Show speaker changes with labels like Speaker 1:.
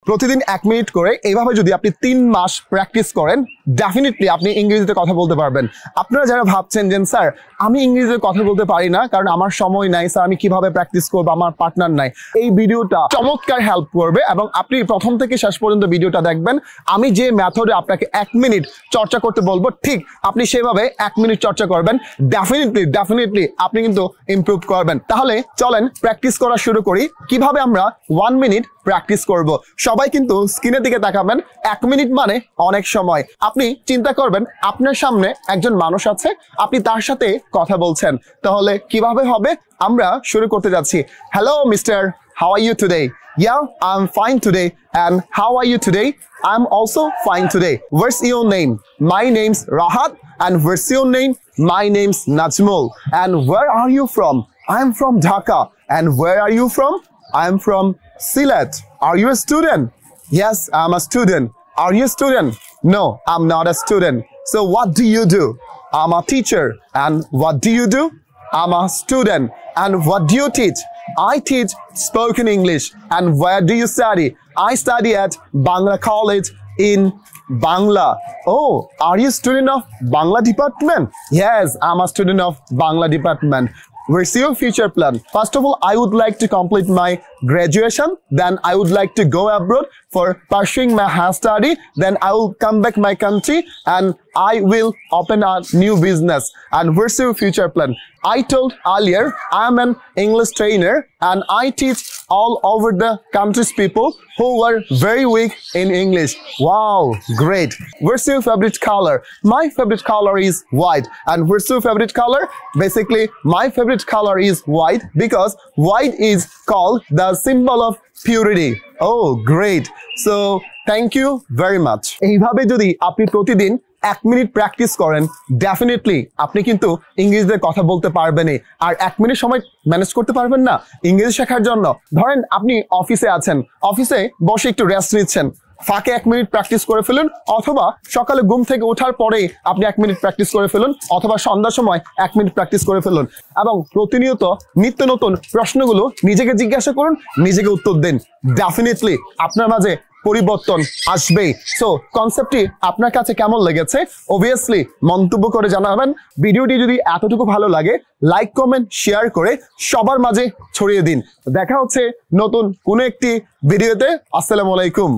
Speaker 1: প্রতিদিন 1 মিনিট করে এইভাবে যদি আপনি 3 মাস প্র্যাকটিস করেন, ডেফিনেটলি আপনি ইংরেজিতে কথা বলতে পারবেন। আপনারা যারা ভাবছেন যে স্যার আমি ইংরেজিতে কথা বলতে পারি না, কারণ আমার সময় নাই, স্যার আমি কিভাবে প্র্যাকটিস করবো, আমার পার্টনার নাই, এই ভিডিওটা চমৎকার হেল্প করবে এবং আপনি প্রথম থেকে শেষ পর্যন্ত ভিডিওটা দেখবেন। আমি যে মেথডে আপনাকে 1 মিনিট চর্চা করতে বলবো, ঠিক আপনি সেভাবে 1 মিনিট চর্চা করবেন, ডেফিনেটলি আপনি কিন্তু ইমপ্রুভ করবেন। তাহলে চলেন প্র্যাকটিস করা শুরু করি। কিভাবে আমরা 1 মিনিট প্র্যাকটিস করব। সবাই কিন্তু স্ক্রিনের দিকে তাকাবেন। 1 মিনিট মানে অনেক সময়। আপনি চিন্তা করবেন আপনার সামনে একজন মানুষ আছে, আপনি তার সাথে কথা বলছেন। তাহলে কিভাবে হবে আমরা শুরু করতে যাচ্ছি। Hello mister, how are you today? Yeah, I'm fine today. And how are you today? I'm also fine today. What's your name? My name's Rahat. And what's your name? My name's Najmul. And where are you from? I'm from Dhaka. And where are you from? I'm from Sylhet. Are you a student? Yes, I'm a student. Are you a student? No, I'm not a student. So what do you do? I'm a teacher. And what do you do? I'm a student. And what do you teach? I teach spoken English. And where do you study? I study at Bangla College in Bangla. Oh, are you a student of Bangla department? Yes, I'm a student of Bangla department. What's your future plan? First of all, I would like to complete my graduation. Then I would like to go abroad for pursuing my higher study. Then I will come back my country and I will open a new business. And what's your future plan? I told earlier, I am an English trainer and I teach all over the country's people who were very weak in English. Wow, great. What's your favorite color? My favorite color is white. And what's your favorite color? Basically, my favorite color is white because white is called the symbol of purity. Oh, great. So, thank you very much. এইভাবে যদি আপনি প্রতিদিন 1 minute practice করেন, definitely আপনি কিন্তু ইংরেজিতে কথা বলতে পারবেনই। আর 1 মিনিট সময় ম্যানেজ করতে পারবেন না ইংরেজি শেখার জন্য? ধরেন আপনি অফিসে আছেন, অফিসে বসে একটু রেস্ট নিচ্ছেন, ফাঁকে 1 মিনিট প্র্যাকটিস করে ফেলুন, অথবা সকালে ঘুম থেকে ওঠার পরেই আপনি 1 মিনিট প্র্যাকটিস করে ফেলুন, অথবা সন্ধ্যার সময় 1 মিনিট প্র্যাকটিস করে ফেলুন এবং প্রতিনিয়ত নিত্য নতুন প্রশ্নগুলো নিজেকে জিজ্ঞাসা করুন, নিজেকে উত্তর দিন। ডেফিনেটলি আপনার মাঝে পরিবর্তন আসবেই। সো কনসেপ্টটি আপনার কাছে কেমন লেগেছে অবভিয়াসলি মন্তব্য করে জানাবেন। ভিডিওটি যদি এতটুকু ভালো লাগে, লাইক কমেন্ট শেয়ার করে সবার মাঝে ছড়িয়ে দিন। দেখা হচ্ছে নতুন কোনো একটি ভিডিওতে। আসসালামু আলাইকুম।